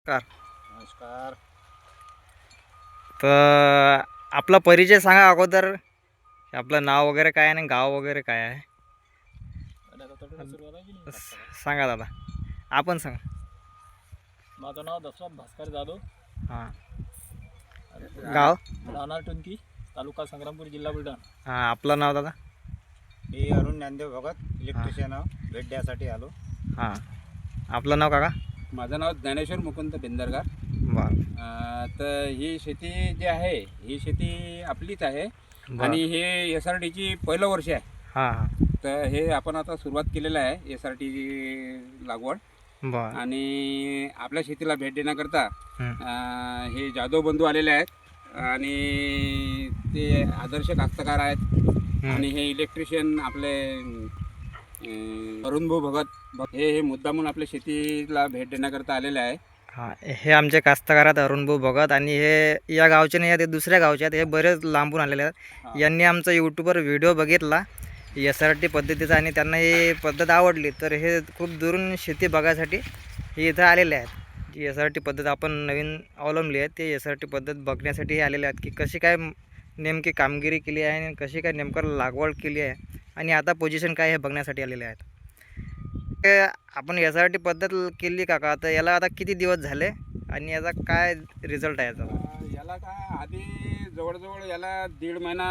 Car नमस्कार. तर आपला परिचय सांगा अगोदर. आपलं नाव वगैरे काय आहे आणि गाव वगैरे काय आहे सांगा दादा. आपण सांगा. माझं नाव दशरथ भास्कर जाधव. हां. गाव. राहणार टुनकी, तालुका संग्रामपूर, जिल्हा बुलढाणा. हां. आपलं नाव दादा. मी अरुण ज्ञानदेव भगत, इलेक्ट्रिशियन भेट द्यासाठी आलो. हां. आपलं नाव काका. माझं नाव ज्ञानेश्वर मुकुंद बिंदरगार. बरं. तर ही शेती जी आहे ही शेती आपलीच आहे आणि हे एस आर टीची पहिलं वर्ष आहे. हां हां. तर हे आपण आता सुरुवात केलेलं आहे एस आर टीची लागवड. बरं. आणि आपल्या शेतीला भेट देण्याकरता हं. हे जाधव बंधू आलेले आहेत आणि ते आदर्श कास्तकार आहेत. आणि हे इलेक्ट्रिशियन आपले अरुणभाऊ भगत हे मुद्दामून आपल्या शेतीला भेट देण्याकरता आलेले आहे. हां. हे आमचे कास्तकार आहेत अरुणभाऊ भगत, आणि हे या गावचे नाही आहेत, ते दुसऱ्या गावचे आहेत. हे बरेच लांबून आलेले आहेत. यांनी आमचा यूट्यूबवर व्हिडिओ बघितला एस आर टी पद्धतीचा आणि त्यांना ही पद्धत आवडली, तर हे खूप दुरून शेती बघायसाठी हे इथं आलेले आहेत. जी एस आर टी पद्धत आपण नवीन अवलंबली आहे ते एस आर टी पद्धत बघण्यासाठी हे आलेले आहेत की कशी काय नेमकी कामगिरी केली आहे आणि कशी काय नेमकं लागवड केली आहे आणि आता पोझिशन काय हे बघण्यासाठी आलेले आहेत. आपण एस आर टी पद्धत केली काका, तर याला आता किती दिवस झाले आणि याचा काय रिझल्ट आहे याचा? याला काय आधी जवळजवळ याला 1.5 महिना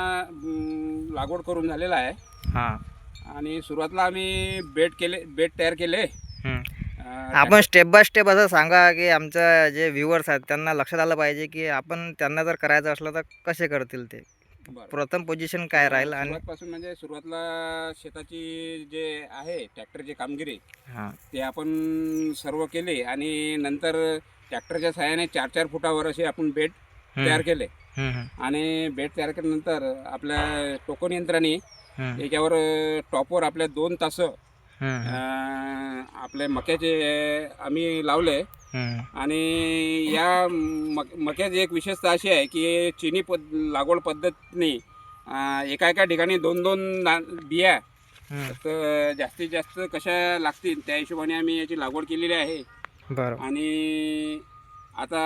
लागवड करून झालेला आहे. हां. आणि सुरुवातीला आम्ही बेड तयार केले. आपण स्टेप बाय स्टेप असं सांगा की आमच्या जे व्ह्युअर्स आहेत त्यांना लक्षात आलं पाहिजे की आपण त्यांना जर करायचं असलं तर कसे करतील ते. प्रथम पोझिशन काय राहील आणि सुरुवातपासून म्हणजे सुरुवातीला शेताची जे आहे ट्रॅक्टरची कामगिरी हां ते आपण सर्व केले आणि नंतर ट्रॅक्टरच्या सहाय्याने 4-4 फुटावर असे आपण बेड तयार केले. आणि बेड तयार केल्यानंतर आपल्या टोकन यंत्राने याच्यावर टॉपवर आपल्या 2 तास आपले मक्याचे आम्ही लावले. आणि या मक्याची एक विशेषता अशी आहे की चिनी लागवड पद्धतीने एका ठिकाणी 2-2 बिया तर जास्तीत जास्त कशा लागतील त्या हिशोबाने आम्ही याची लागवड केलेली आहे. बरं. आणि आता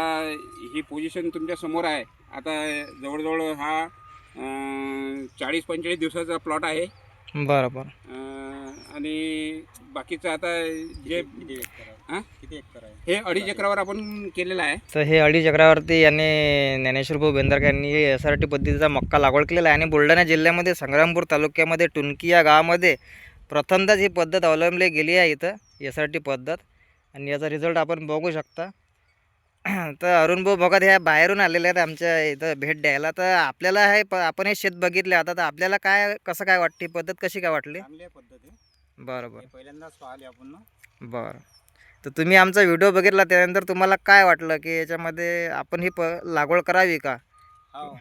ही पोझिशन तुमच्या समोर आहे. आता जवळजवळ हा 40-45 दिवसाचा प्लॉट आहे. बरं बरं. आणि बाकीचं आता जे किती एकर आहे? हे 2.5 एकरावर आपण केलेलं आहे. तर हे 2.5 एकरावरती यांनी ज्ञानेश्वर भाऊ बेंदरकर यांनी एस आर टी पद्धतीचा मक्का लागवड केलेला आहे. आणि बुलढाणा जिल्ह्यामध्ये संग्रामपूर तालुक्यामध्ये टुनकी या गावामध्ये प्रथमदाच ही पद्धत अवलंबली गेली आहे इथं एस आर टी पद्धत. आणि याचा रिझल्ट आपण बघू शकता. तर अरुणभाऊ भगत ह्या बाहेरून आलेले आहेत आमच्या इथं भेट द्यायला. तर आपल्याला आपण हे शेत बघितले आता, तर आपल्याला काय कसं काय वाटते पद्धत, कशी काय वाटली? चांगली आहे पद्धत आहे. बरं बरं. पहिल्यांदाच पाहिले आपण ना. बरं. तर तुम्ही आमचा व्हिडिओ बघितला त्यानंतर तुम्हाला काय वाटलं की याच्यामध्ये आपण ही लागवड करावी का हो,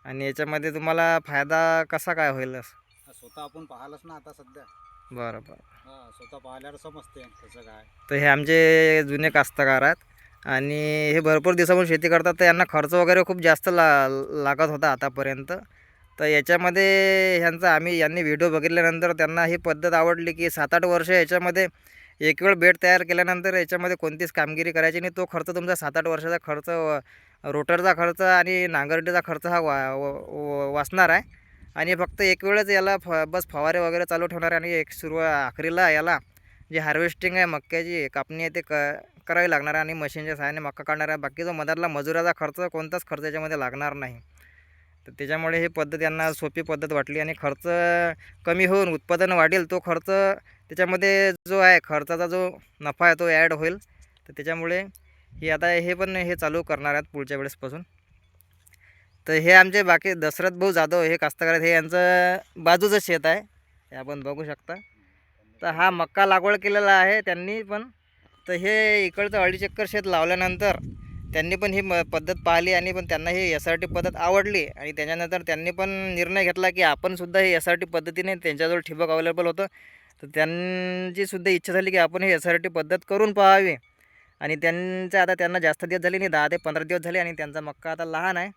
आणि याच्यामध्ये तुम्हाला फायदा कसा काय होईल? स्वतः आपण पाहिलंच ना आता सध्या. बरं बरं. स्वतः पाहिल्यावर समजते कसं काय. तर हे आमचे जुने कास्तकार आहेत आणि हे भरपूर दिवसापासून शेती करतात. तर यांना खर्च वगैरे खूप जास्त लागत होता आतापर्यंत. तर याच्यामध्ये यांनी व्हिडिओ बघितल्यानंतर त्यांना ही पद्धत आवडली की 7-8 वर्ष याच्यामध्ये एक वेळ बेड तयार केल्यानंतर याच्यामध्ये कोणतीच कामगिरी करायची नाही. तो खर्च तुमचा 7-8 वर्षाचा खर्च, रोटरचा खर्च आणि नांगरटीचा खर्च हा वाचणार आहे. आणि फक्त एक वेळच याला बस फवारे वगैरे चालू ठेवणार आहे. आणि एक आखरीला याला जे हार्वेस्टिंग आहे, मक्याची कापणी आहे, ते करावी लागणार आहे. आणि मशीनच्या सहाय्याने मक्का काढणार आहे. बाकीचा मधातला मजुराचा खर्च, कोणताच खर्च याच्यामध्ये लागणार नाही. तर त्याच्यामुळे ही पद्धत यांना सोपी पद्धत वाटली आणि खर्च कमी होऊन उत्पादन वाढेल. तो खर्च त्याच्यामध्ये जो आहे, खर्चाचा जो नफा आहे तो ॲड होईल. तर त्याच्यामुळे हे पण चालू करणार आहेत पुढच्या वेळेसपासून. तर हे आमचे बाकी दशरथ भाऊ जाधव हे कास्तकार आहेत. हे यांचं बाजूचं शेत आहे, हे आपण बघू शकता. तर हा मक्का लागवड केलेला आहे त्यांनी पण. तर हे इकडचं 2.5 एकर शेत लावल्यानंतर त्यांनी पण ही पद्धत पाहिली आणि पण त्यांना ही एस आर टी पद्धत आवडली. आणि त्याच्यानंतर त्यांनी पण निर्णय घेतला की आपण सुद्धा ही एस आर टी पद्धतीने, त्यांच्याजवळ ठिबक अवेलेबल होतं, तर त्यांची सुद्धा इच्छा झाली की आपण ही एस आर टी पद्धत करून पाहावी. आणि त्यांना जास्त दिवस झाले नाही, 10 ते 15 दिवस झाले. आणि त्यांचा मक्का आता लहान आहे,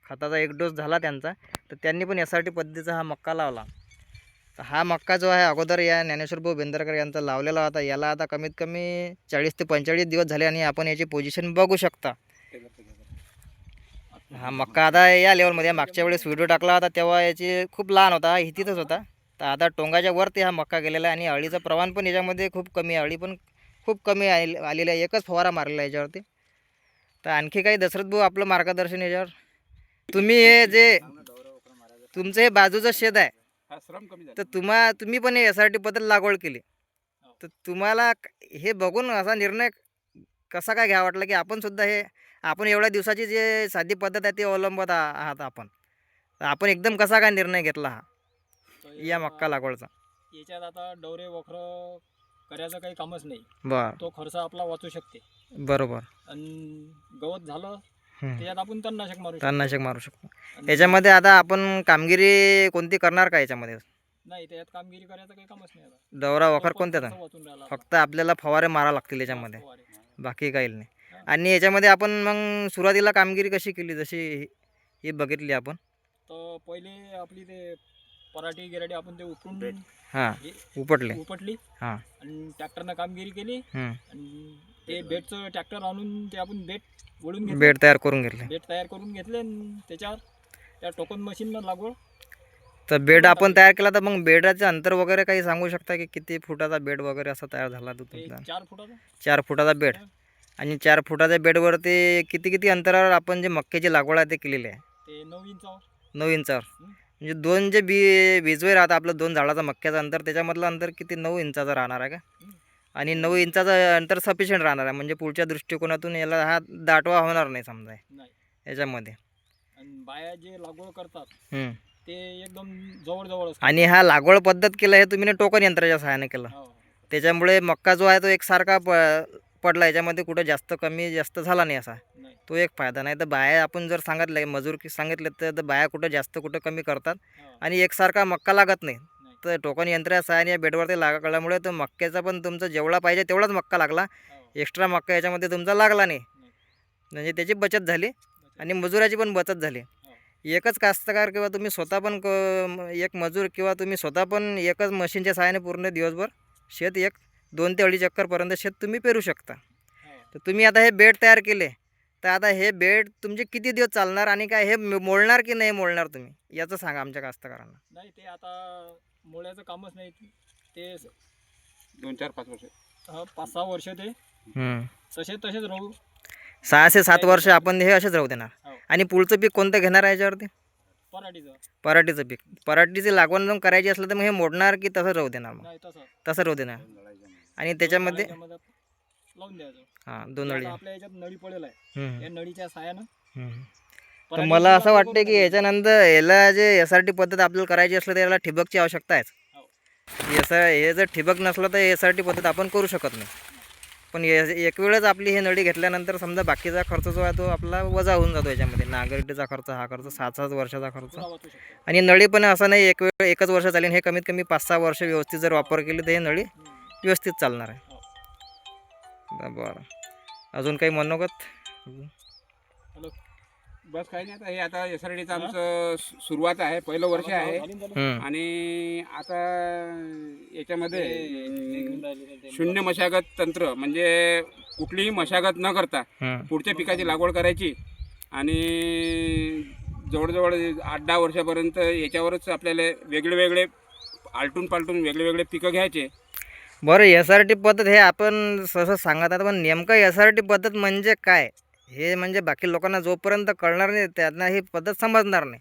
खताचा 1 डोस झाला त्यांचा. तर त्यांनी पण एस आर टी पद्धतीचा हा मक्का लावला. तर हा मक्का जो आहे अगोदर या ज्ञानेश्वर भाऊ बेंदरकर यांचा लावलेला होता. याला आता कमीत कमी 40 ते 45 दिवस झाले आणि आपण याची पोझिशन बघू शकता. हा मक्का आता या लेवलमध्ये मागच्या वेळेस व्हिडिओ टाकला होता तेव्हा याची खूप लहान होता, हितीतच होता. तर आता टोंगाच्या वरती हा मक्का गेलेला आहे आणि अळीचं प्रमाण पण याच्यामध्ये खूप कमी आहे. अळी पण खूप कमी आलेली आहे. एकच फवारा मारलेला आहे याच्यावरती. तर आणखी काही दशरथ भाऊ आपलं मार्गदर्शन याच्यावर. तुम्ही हे जे तुमचं हे बाजूचं शेत आहे हा श्रम कमी झाला. तर तुम्ही पण हे SRT पद्धत लागवड केली. तर तुम्हाला हे बघून असा निर्णय कसा काय घ्यावा वाटला की आपण सुद्धा हे आपण एवढ्या दिवसाची जे साधी पद्धत आहे ती अवलंबत आहात आपण. तर आपण एकदम कसा काय निर्णय घेतला हा तर या मक्का लागवडचा? याच्यात आता डवरे वखरं करायचं काही कामच नाही. बरं, तो खर्च आपला वाचू शकते. बरोबर. आणि गवत झालं हं. त्याच्यात आपण तणनाशक मारू शकतो. तणनाशक मारू शकतो. आणि याच्यामध्ये आता आपण कामगिरी कोणती करणार का याच्यामध्ये? नाही त्याच्यात कामगिरी करायचं काही कामच नाही आता. डवरा वखर तो पण कोणत्या? खर्च वाचून राहिला आता. फक्त आपल्याला फवारे मारा लागतील याच्यामध्ये, फवारे. बाकी काही नाही. आणि याच्यामध्ये आपण मग सुरुवातीला कामगिरी कशी केली जशी ही बघितली आपण? तर पहिले आपली ते पराठी गिराठी आपण ते उपटून हां, हे उपटले. उपटली हां. आणि ट्रॅक्टरनं कामगिरी केली. हं. आणि ते बेडचं ट्रॅक्टर आणून ते आपण बेड वळून घेतलं. बेड तयार करून घेतले. बेड तयार करून घेतले आणि त्याच्यावर त्या टोकन मशीननं लागवड. तर बेड आपण तयार केला तर मग बेडाचं अंतर वगैरे काही सांगू शकता की किती फुटाचा बेड वगैरे असा तयार झाला तो ते तुमचा? 4 फुटाचं 4 फुटाचा बेड. आणि 4 फुटाच्या बेडवरती किती अंतरावर आपण जे मक्याची लागवड आहे ते केलेली आहे? ते 9 इंचावर. 9 इंचावर. म्हणजे दोन जे बीजवे राहतं आपलं 2 झाडाचं मक्याचं अंतर त्याच्यामधलं अंतर किती 9 इंचाचं राहणार आहे का? आणि 9 इंचाचं अंतर सफिशियंट राहणार आहे म्हणजे पुढच्या दृष्टिकोनातून याला हा दाटवा होणार नाही समजा नाही. याच्यामध्ये. आणि बाया जे लागवड करतात हं. ते एकदम जवळ आणि हा लागवड पद्धत केलं हे तुम्ही टोकन यंत्राच्या सहाय्याने केलं. त्याच्यामुळे मक्का जो आहे तो एकसारखा पडला. याच्यामध्ये कुठं जास्त कमी जास्त झाला नाही असा. नाही. तो एक फायदा. नाही तर बाया आपण जर सांगितलं मजूर सांगितले तर बाया कुठं जास्त कुठं कमी करतात आणि एकसारखा मक्का लागत नाही. तर टोकन यंत्राच्या सहाय्याने बेडवरती लागल्यामुळे तो मक्याचा पण तुमचा जेवढा पाहिजे तेवढाच मक्का लागला. एक्स्ट्रा मक्का याच्यामध्ये तुमचा लागला नाही. म्हणजे त्याची बचत झाली आणि मजुराची पण बचत झाली. एकच कास्तकार किंवा तुम्ही स्वतः पण एक मजूर किंवा तुम्ही स्वतः पण एकच मशीनच्या सहाय्याने पूर्ण दिवसभर शेत 2 ते 2.5 चक्करपर्यंत शेत तुम्ही पेरू शकता. तर तुम्ही आता हे बेड तयार केले तर आता हे बेड तुमचे किती दिवस चालणार आणि काय हे मोडणार की नाही मोडणार तुम्ही याचं सांगा आमच्या कास्तकारांना. नाही ते आता मोळ्याचं कामच नाही. ते 2, 4, 5 वर्ष 5-6 वर्ष ते तसेच राहू. 6 ते 7 वर्ष आपण हे असेच राहू देणार. हो. आणि पुढचं पीक कोणतं घेणार आहे याच्यावरती? पराठीचं. पराठीचं पीक. पराठीची लागवड जर करायची असलं तर मग हे मोडणार की तसं राहू देणार? मग नाही तसं राहू देणार. आणि त्याच्यामध्ये लावून द्यायचं. हां 2 नळी. आपल्या याच्यात नळी पडेल आहे. या नळीच्या साहाय्यानं तर मला असं वाटतं की याच्यानंतर याला जे SRT पद्धत आपल्याला करायची असलं तर याला ठिबकची आवश्यकता आहेच. हे जर ठिबक नसलं तर SRT पद्धत आपण करू शकत नाही. पण एक वेळच आपली हे नळी घेतल्यानंतर समजा बाकीचा खर्च जो आहे तो आपला वजा होऊन जातो याच्यामध्ये. नांगरटीचा खर्च, हा खर्च 7-7 वर्षाचा खर्च. आणि नळी पण असं नाही एकच वर्ष चालेल. हे कमीत कमी 5-6 वर्ष व्यवस्थित जर वापर केली तर हे नळी व्यवस्थित चालणार आहे. बरं, अजून काही मनोगत? बस काही नाही. आता हे आता SRTचं आमचं सुरुवात आहे, पहिलं वर्ष आहे. आणि आता याच्यामध्ये शून्य मशागत तंत्र म्हणजे कुठलीही मशागत न करता पुढच्या पिकाची लागवड करायची आणि जवळजवळ 8-10 वर्षापर्यंत याच्यावरच आपल्याला वेगळे आलटून पालटून वेगळे पिकं घ्यायचे. बरं, SRT पद्धत हे आपण सहसा सांगत आहात पण नेमकं SRT पद्धत म्हणजे काय हे म्हणजे बाकी लोकांना जोपर्यंत कळणार नाही त्यांना ही पद्धत समजणार नाही.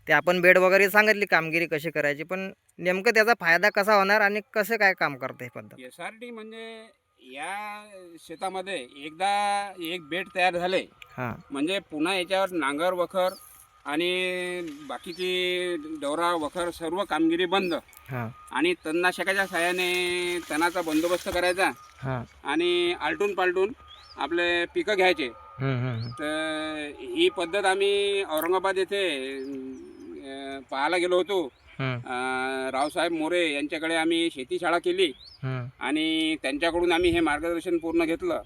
ते आपण बेड वगैरे सांगितली कामगिरी कशी करायची पण नेमकं त्याचा फायदा कसा होणार आणि कसं काय काम करते ही पद्धत? SRT म्हणजे या शेतामध्ये एकदा एक बेड तयार झाले म्हणजे पुन्हा याच्यावर नांगर वखर आणि बाकीची डवरा वखर सर्व कामगिरी बंद. आणि तणनाशकाच्या साहाय्याने तणाचा बंदोबस्त करायचा आणि आलटून पालटून आपले पिकं घ्यायचे. तर ही पद्धत आम्ही औरंगाबाद येथे पाहायला गेलो होतो. रावसाहेब मोरे यांच्याकडे आम्ही शेती शाळा केली आणि त्यांच्याकडून आम्ही हे मार्गदर्शन पूर्ण घेतलं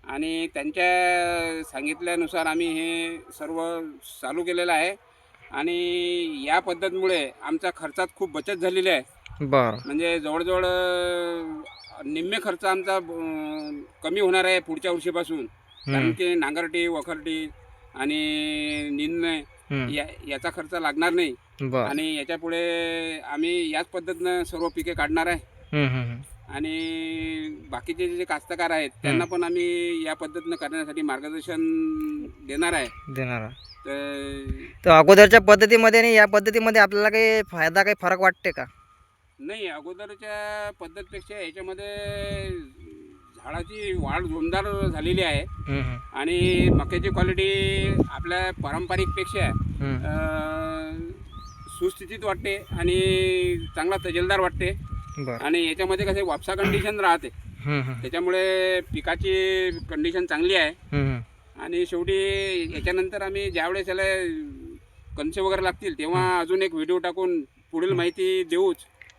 आणि त्यांच्या सांगितल्यानुसार आम्ही हे सर्व चालू केलेलं आहे. आणि या पद्धतीमुळे आमच्या खर्चात खूप बचत झालेली आहे बरं. म्हणजे जवळजवळ निम्मे खर्च आमचा कमी होणार आहे पुढच्या वर्षीपासून. कारण की नांगरटी वखरटी आणि निंदणे याचा खर्च लागणार नाही. बरं. आणि याच्या पुढे आम्ही याच पद्धतीनं सर्व पिके काढणार आहे. आणि बाकीचे जे कास्तकार आहेत त्यांना पण आम्ही या पद्धतीनं करण्यासाठी मार्गदर्शन देणार आहे. तर अगोदरच्या पद्धतीमध्ये आणि या पद्धतीमध्ये आपल्याला काही फायदा, काही फरक वाटते का? नाही, अगोदरच्या पद्धतीपेक्षा याच्यामध्ये झाडाची वाढ जोरदार झालेली आहे. आणि मक्याची क्वालिटी आपल्या पारंपरिकपेक्षा सुस्थितीत वाटते आणि चांगला तजेलदार वाटते. आणि याच्यामध्ये कसे वापसा कंडिशन राहते, त्याच्यामुळे पिकाची कंडिशन चांगली आहे. आणि शेवटी याच्यानंतर आम्ही ज्यावेळेस याला कणसे वगैरे लागतील तेव्हा अजून एक व्हिडिओ टाकून पुढील माहिती देऊच.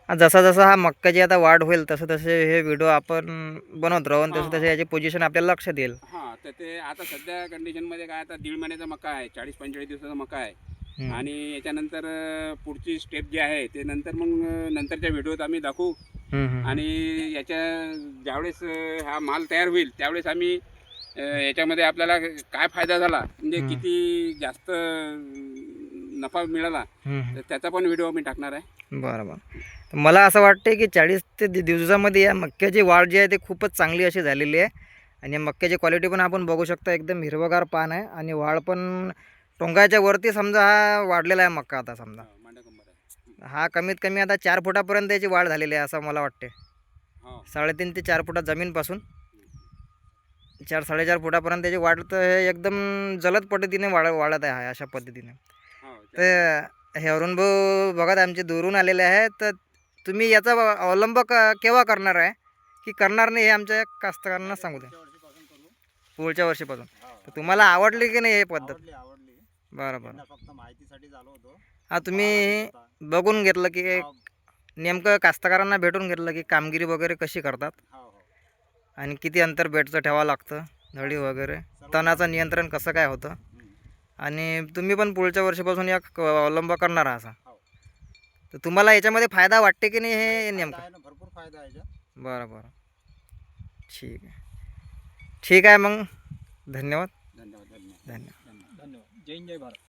जसा जसा हा मक्काची आता वाढ होईल तसं तसे हे व्हिडिओ आपण बनवत राहू, तसं तसे याची पोझिशन आपल्याला लक्षात येईल. हां, तर ते आता सध्या कंडिशनमध्ये काय, आता 1.5 महिन्याचा मका आहे, 40-45 दिवसाचा मका आहे. आणि याच्यानंतर पुढची स्टेप जी आहे ते नंतर मग नंतरच्या व्हिडिओत आम्ही दाखवू. आणि याच्या ज्यावेळेस हा माल तयार होईल त्यावेळेस आम्ही याच्यामध्ये आपल्याला काय फायदा झाला, म्हणजे किती जास्त नफा मिळाला, तर त्याचा पण व्हिडिओ आम्ही टाकणार आहे. बरं. मला असं वाटते की 40 ते दिवसामध्ये या मक्याची वाढ जी आहे ती खूपच चांगली अशी झालेली आहे. आणि या मक्याची क्वालिटी पण आपण बघू शकता, एकदम हिरवगार पान आहे आणि वाढ पण टोंगाच्या वरती समजा हा वाढलेला आहे मक्का. आता समजा हा कमीत कमी आता 4 फुटापर्यंत याची वाढ झालेली आहे असं मला वाटते. 3.5 ते 4 फुटा जमीनपासून 4-4.5 फुटापर्यंत त्याची वाढ तर हे एकदम जलद पद्धतीने वाढत आहे अशा पद्धतीने. तर हे अरुण भाऊ बघत आमचे दूरून आलेले आहे, तर तुम्ही याचा अवलंब केव्हा करणार आहे की करणार नाही हे आमच्या कास्तकारांना सांगू द्या. पुढच्या वर्षीपासून. तर तुम्हाला आवडली की नाही हे पद्धत? आवडली. बरं. फक्त माहितीसाठी झालो होतो. हा, तुम्ही बघून घेतलं की नेमकं कास्तकारांना भेटून घेतलं की कामगिरी वगैरे कशी करतात आणि किती अंतर बेडचं ठेवावं लागतं, धडी वगैरे, तणाचं नियंत्रण कसं काय होतं, आणि तुम्ही पण पुढच्या वर्षीपासून या अवलंब करणार असा. तर तुम्हाला याच्यामध्ये फायदा वाटते की नाही हे नेमकं? भरपूर फायदा आहे. बरं. ठीक आहे मग. धन्यवाद. धन्यवाद. धन्यवाद. जय हिंद, जय भारत.